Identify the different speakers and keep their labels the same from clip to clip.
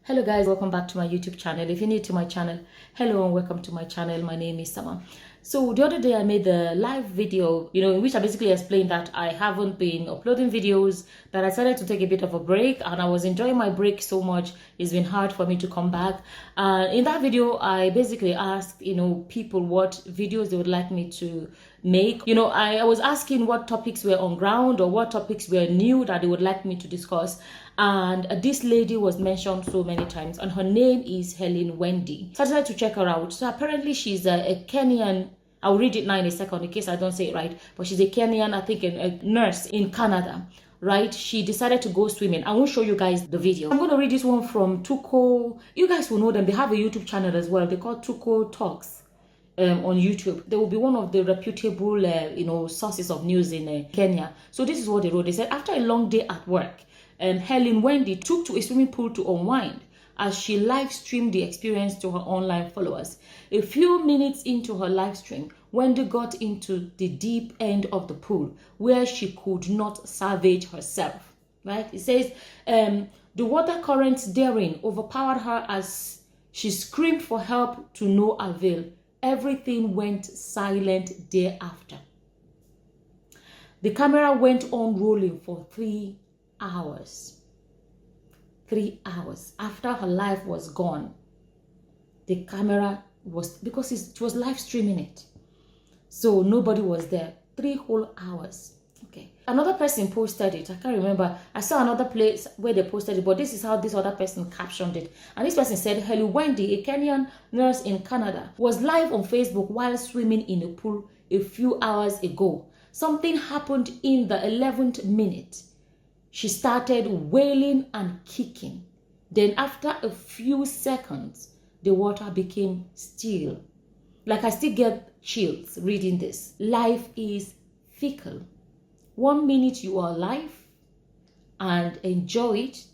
Speaker 1: Hello guys, welcome back to my YouTube channel. If you're new to my channel, hello and welcome to my channel. My name is Sama. So the other day I made a live video, in which I basically explained that I haven't been uploading videos, that I decided to take a bit of a break, and I was enjoying my break so much. It's been hard for me to come back. In that video, I basically asked, people what videos they would like me to make. I was asking what topics were on ground or what topics were new that they would like me to discuss. And this lady was mentioned so many times, and her name is Helen Wendy. So I decided to check her out. So apparently she's a Kenyan. I'll read it now in a second in case I don't say it right, but she's a Kenyan, I think a nurse in Canada, right? She decided to go swimming. I won't show you guys the video. I'm going to read this one from Tuko. You guys will know them. They have a YouTube channel as well. They call Tuko Talks. On YouTube. They will be one of the reputable, sources of news in Kenya. So this is what they wrote. They said, after a long day at work, Helen Wendy took to a swimming pool to unwind as she live streamed the experience to her online followers. A few minutes into her live stream, Wendy got into the deep end of the pool where she could not salvage herself. Right? It says, the water currents daring overpowered her as she screamed for help to no avail. Everything went silent thereafter. The camera went on rolling for 3 hours. 3 hours after her life was gone. The camera was, because it was live streaming it, so nobody was there. 3 whole hours. Okay. Another person posted it. I can't remember. I saw another place where they posted it, but this is how this other person captioned it. And this person said, Helen Wendy, a Kenyan nurse in Canada, was live on Facebook while swimming in a pool a few hours ago. Something happened in the 11th minute. She started wailing and kicking. Then after a few seconds, the water became still. Like, I still get chills reading this. Life is fickle. 1 minute you are alive and enjoy it,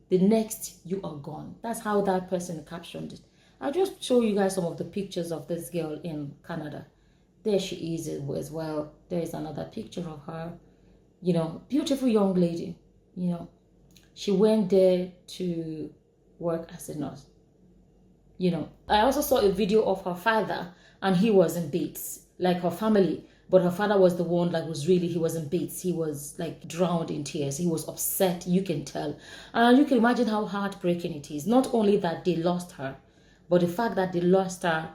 Speaker 1: the next you are gone. That's how that person captioned it. I'll just show you guys some of the pictures of this girl in Canada. There she is as well. There is another picture of her. Beautiful young lady. She went there to work as a nurse. I also saw a video of her father, and he was in bits, like her family. But her father was the one that he was in bits. He was like drowned in tears. He was upset, you can tell. And you can imagine how heartbreaking it is. Not only that they lost her, but the fact that they lost her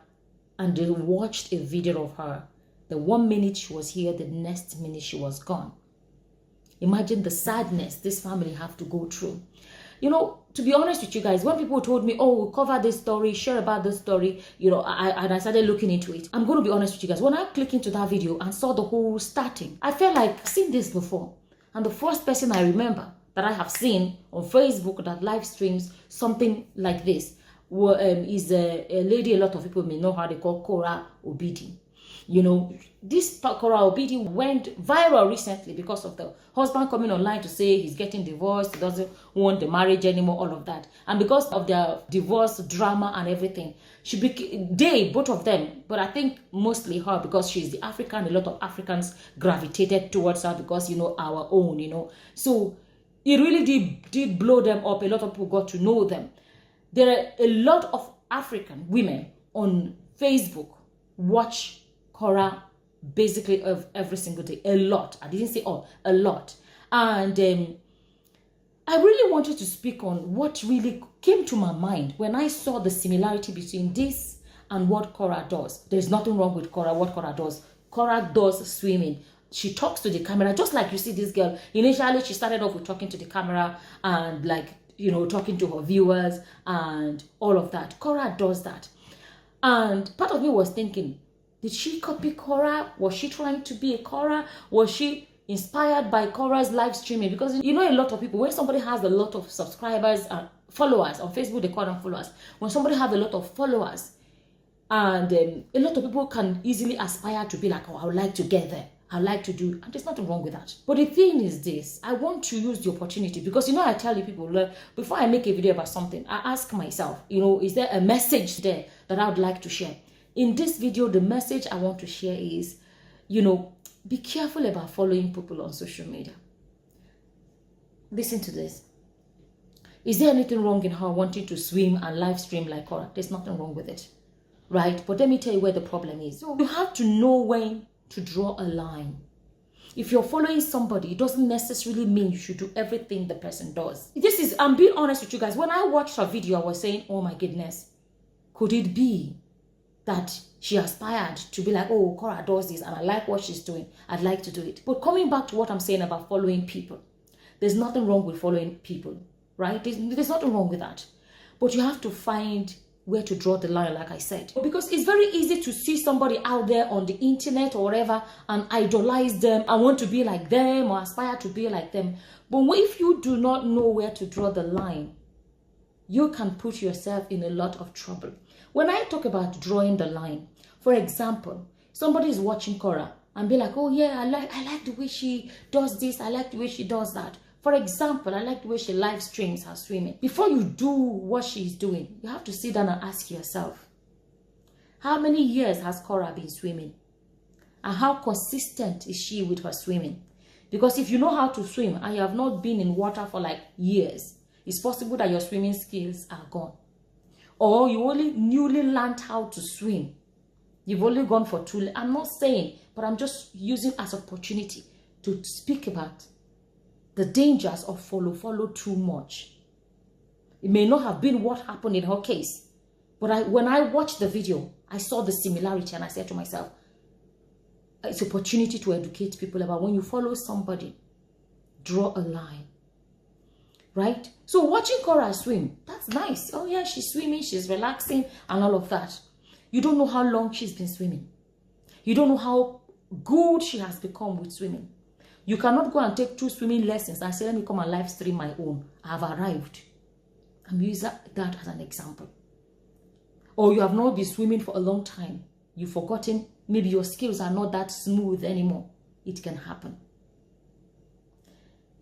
Speaker 1: and they watched a video of her. The 1 minute she was here, the next minute she was gone. Imagine the sadness this family have to go through. To be honest with you guys, when people told me, oh, we'll cover this story, share about this story, I started looking into it. I'm going to be honest with you guys. When I clicked into that video and saw the whole starting, I felt like I've seen this before. And the first person I remember that I have seen on Facebook that live streams something like this is a lady a lot of people may know her. They call Korra Obidi. This Korra Obidi went viral recently because of the husband coming online to say he's getting divorced, he doesn't want the marriage anymore, all of that. And because of their divorce drama and everything, both of them, but I think mostly her, because she's the African, a lot of Africans gravitated towards her because, our own, So it really did blow them up. A lot of people got to know them. There are a lot of African women on Facebook watch Korra basically every single day. A lot. I didn't say all. A lot. And I really wanted to speak on what really came to my mind when I saw the similarity between this and what Korra does. There's nothing wrong with Korra, what Korra does. Korra does swimming. She talks to the camera, just like you see this girl. Initially, she started off with talking to the camera and talking to her viewers and all of that. Korra does that. And part of me was thinking, did she copy Korra? Was she trying to be a Korra? Was she inspired by Korra's live streaming? Because a lot of people, when somebody has a lot of subscribers and followers on Facebook, they call them followers. When somebody has a lot of followers, and a lot of people can easily aspire to be like, oh, I would like to get there. I like to do, and there's nothing wrong with that. But the thing is this, I want to use the opportunity because, I tell you people, look, before I make a video about something, I ask myself, is there a message there that I would like to share? In this video, the message I want to share is, be careful about following people on social media. Listen to this. Is there anything wrong in her wanting to swim and live stream like Korra? There's nothing wrong with it, right? But let me tell you where the problem is. So you have to know when to draw a line. If you're following somebody, it doesn't necessarily mean you should do everything the person does. I'm being honest with you guys. When I watched her video, I was saying, oh my goodness, could it be that she aspired to be like, oh, Korra does this and I like what she's doing. I'd like to do it. But coming back to what I'm saying about following people, there's nothing wrong with following people, right? There's nothing wrong with that. But you have to find where to draw the line, like I said. Because it's very easy to see somebody out there on the internet or whatever and idolize them. I want to be like them or aspire to be like them. But if you do not know where to draw the line, you can put yourself in a lot of trouble. When I talk about drawing the line, for example, somebody is watching Korra and be like, oh yeah, I like the way she does this, I like the way she does that. For example, I like the way she live streams her swimming. Before you do what she's doing, you have to sit down and ask yourself, how many years has Korra been swimming? And how consistent is she with her swimming? Because if you know how to swim and you have not been in water for like years, it's possible that your swimming skills are gone. Or you only newly learned how to swim. You've only gone for 2. I'm not saying, but I'm just using as opportunity to speak about the dangers of follow too much. It may not have been what happened in her case, but when I watched the video, I saw the similarity and I said to myself, it's an opportunity to educate people about when you follow somebody, draw a line, right? So watching Korra swim, that's nice. Oh yeah, she's swimming, she's relaxing and all of that. You don't know how long she's been swimming. You don't know how good she has become with swimming. You cannot go and take 2 swimming lessons and say, let me come and live stream my own. I have arrived. I'm using that as an example. Or you have not been swimming for a long time. You've forgotten, maybe your skills are not that smooth anymore. It can happen.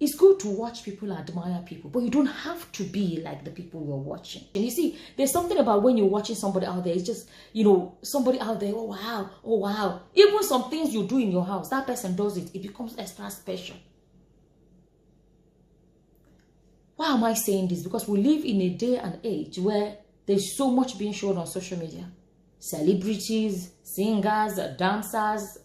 Speaker 1: It's good to watch people, admire people, but you don't have to be like the people you're watching. And you see, there's something about when you're watching somebody out there, it's just, you know, somebody out there, oh wow. Even some things you do in your house, that person does it, it becomes extra special. Why am I saying this? Because we live in a day and age where there's so much being shown on social media. Celebrities, singers, dancers,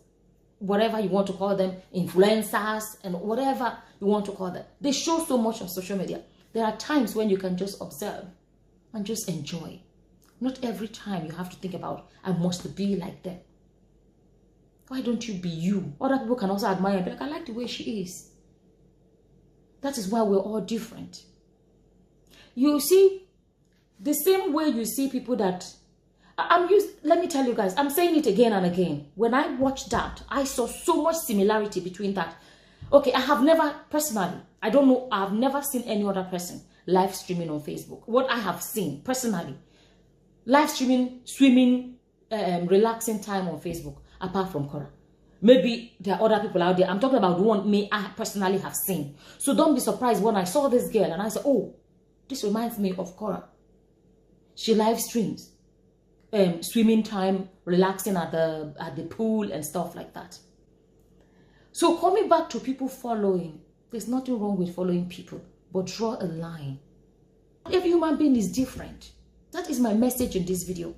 Speaker 1: whatever you want to call them, influencers, and whatever you want to call them. They show so much on social media. There are times when you can just observe and just enjoy. Not every time you have to think about, I must be like them. Why don't you be you? Other people can also admire and be like, I like the way she is. That is why we're all different. You see, the same way you see people that let me tell you guys, I'm saying it again and again. When I watched that, I saw so much similarity between that. Okay, I have never, personally, I don't know, I've never seen any other person live streaming on Facebook. What I have seen, personally, live streaming, swimming, relaxing time on Facebook, apart from Korra. Maybe there are other people out there. I'm talking about the one I personally have seen. So don't be surprised when I saw this girl and I said, oh, this reminds me of Korra. She live streams. Swimming time, relaxing at the pool and stuff like that. So coming back to people following, there's nothing wrong with following people, but draw a line. Every human being is different. That is my message in this video.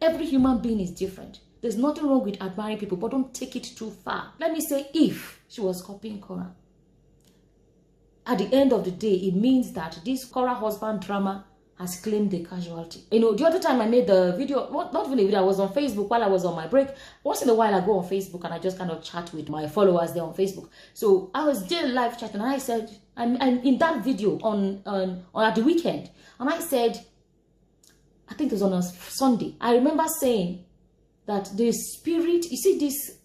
Speaker 1: Every human being is different. There's nothing wrong with admiring people, but don't take it too far. Let me say, if she was copying Korra, at the end of the day, it means that this Korra husband drama has claimed the casualty. You know, the other time I made the video, not really video, I was on Facebook while I was on my break. Once in a while I go on Facebook and I just kind of chat with my followers there on Facebook. So I was still live chatting and I said, I'm in that video on at the weekend, and I said, I think it was on a Sunday, I remember saying that the spirit, you see this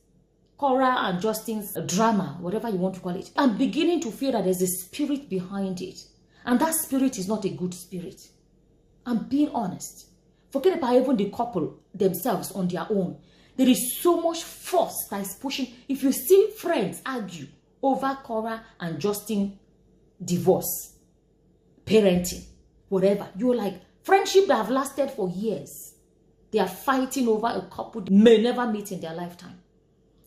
Speaker 1: Korra and Justin's drama, whatever you want to call it, I'm beginning to feel that there's a spirit behind it. And that spirit is not a good spirit. I'm being honest. Forget about even the couple themselves on their own. There is so much force that is pushing. If you see friends argue over Korra and Justin divorce, parenting, whatever, you're like, friendship that have lasted for years, they are fighting over a couple that may never meet in their lifetime.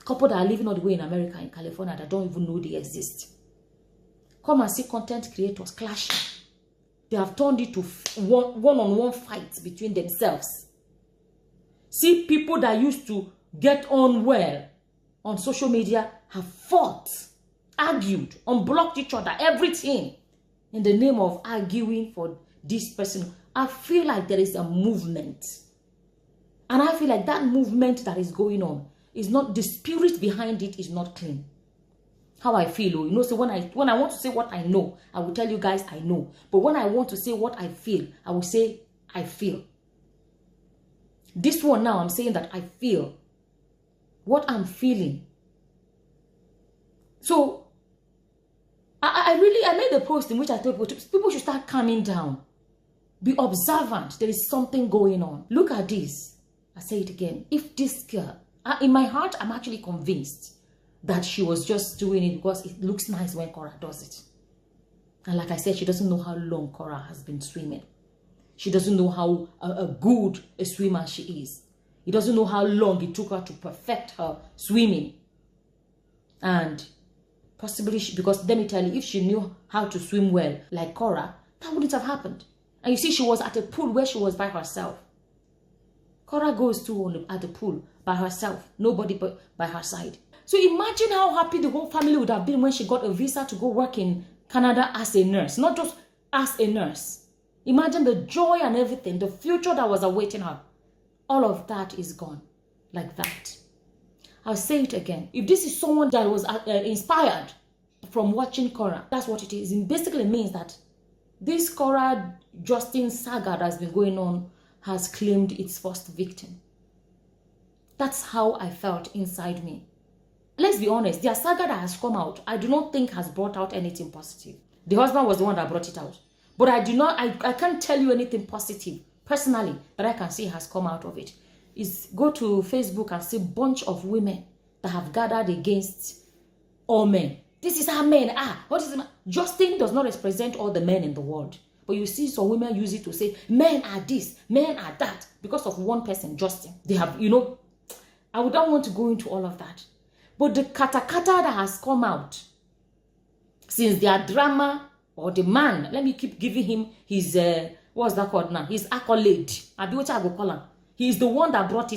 Speaker 1: Couple that are living all the way in America, in California, that don't even know they exist. Come and see content creators clashing. They have turned it to one-on-one fights between themselves. See, people that used to get on well on social media have fought, argued, unblocked each other, everything in the name of arguing for this person. I feel like there is a movement. And I feel like that movement that is going on is not, the spirit behind it is not clean. How I feel, you know, so when I want to say what I know, I will tell you guys I know. But when I want to say what I feel, I will say I feel. This one now, I'm saying that I feel what I'm feeling. So I made a post in which I told people should start calming down. Be observant. There is something going on. Look at this. I say it again. If this girl, in my heart, I'm actually convinced that she was just doing it because it looks nice when Korra does it. And like I said, she doesn't know how long Korra has been swimming. She doesn't know how good a swimmer she is. He doesn't know how long it took her to perfect her swimming. And possibly, because let me tell you, if she knew how to swim well like Korra, that wouldn't have happened. And you see, she was at a pool where she was by herself. Korra goes to at the pool by herself, nobody but by her side. So imagine how happy the whole family would have been when she got a visa to go work in Canada as a nurse, not just as a nurse. Imagine the joy and everything, the future that was awaiting her. All of that is gone like that. I'll say it again. If this is someone that was inspired from watching Korra, that's what it is. It basically means that this Korra Justin saga that has been going on has claimed its first victim. That's how I felt inside me. Let's be honest, their saga that has come out, I do not think has brought out anything positive. The husband was the one that brought it out. But I can't tell you anything positive, personally, that I can see has come out of it. Is go to Facebook and see a bunch of women that have gathered against all men. This is how men are. What is it? Justin does not represent all the men in the world. But you see some women use it to say, men are this, men are that. Because of one person, Justin. They have, you know, I would not want to go into all of that. But the kata that has come out since their drama, or the man, let me keep giving him his, what's that called now? His accolade. I be what I go call him. He is the one that brought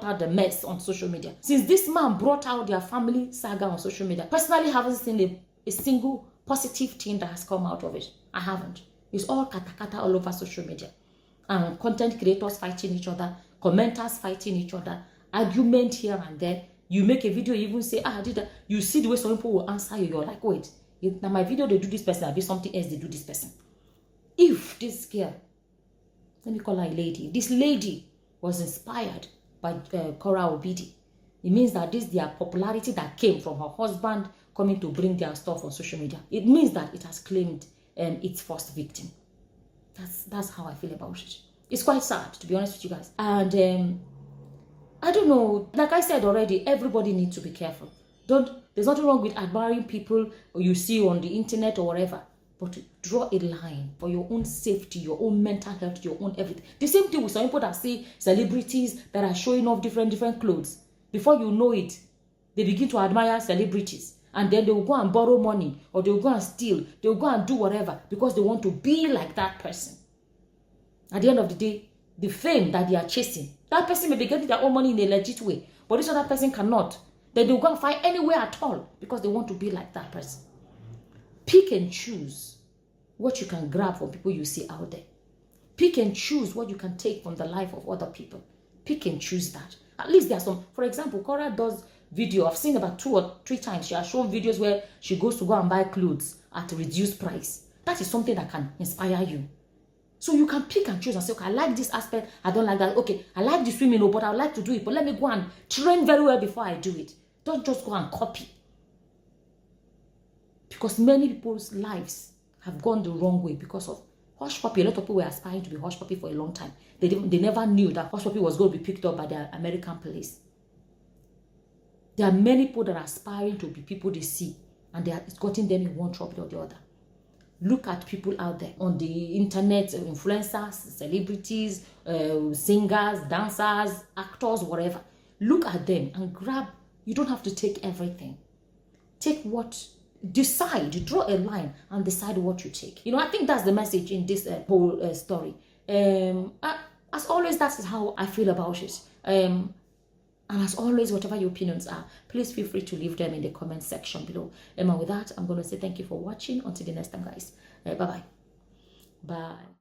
Speaker 1: out the mess on social media. Since this man brought out their family saga on social media, personally, I haven't seen a single positive thing that has come out of it. I haven't. It's all kata all over social media. And content creators fighting each other, commenters fighting each other, argument here and there. You make a video, you even say, I did that. You see the way some people will answer you. You're like, wait, now my video, they do this person, I'll be something else, they do this person. If this girl, let me call her a lady, this lady was inspired by Korra Obidi, it means that this their popularity that came from her husband coming to bring their stuff on social media. It means that it has claimed its first victim. That's how I feel about it. It's quite sad, to be honest with you guys. And I don't know, like I said already, everybody needs to be careful. There's nothing wrong with admiring people or you see on the internet or whatever, but draw a line for your own safety, your own mental health, your own everything. The same thing with some people that see celebrities that are showing off different clothes. Before you know it, they begin to admire celebrities, and then they will go and borrow money, or they will go and steal, they will go and do whatever because they want to be like that person. At the end of the day, the fame that they are chasing, that person may be getting their own money in a legit way, but this other person cannot. Then they'll go and find anywhere at all because they want to be like that person. Pick and choose what you can grab from people you see out there. Pick and choose what you can take from the life of other people. Pick and choose that. At least there are some, for example, Korra does video. I've seen about 2 or 3 times. She has shown videos where she goes to go and buy clothes at a reduced price. That is something that can inspire you. So you can pick and choose and say, okay, I like this aspect, I don't like that. Okay, I like the swimming, but I would like to do it. But let me go and train very well before I do it. Don't just go and copy. Because many people's lives have gone the wrong way because of hush puppy. A lot of people were aspiring to be hush puppy for a long time. They never knew that hush puppy was going to be picked up by the American police. There are many people that are aspiring to be people they see, and it's gotten them in one trouble or the other. Look at people out there on the internet, influencers, celebrities, singers, dancers, actors, whatever. Look at them and grab. You don't have to take everything. Take what decide, draw a line and decide what you take. You know, I think that's the message in this whole story. As always, that is how I feel about it. And as always, whatever your opinions are, please feel free to leave them in the comment section below. And with that, I'm going to say thank you for watching. Until the next time, guys. Bye-bye. Bye.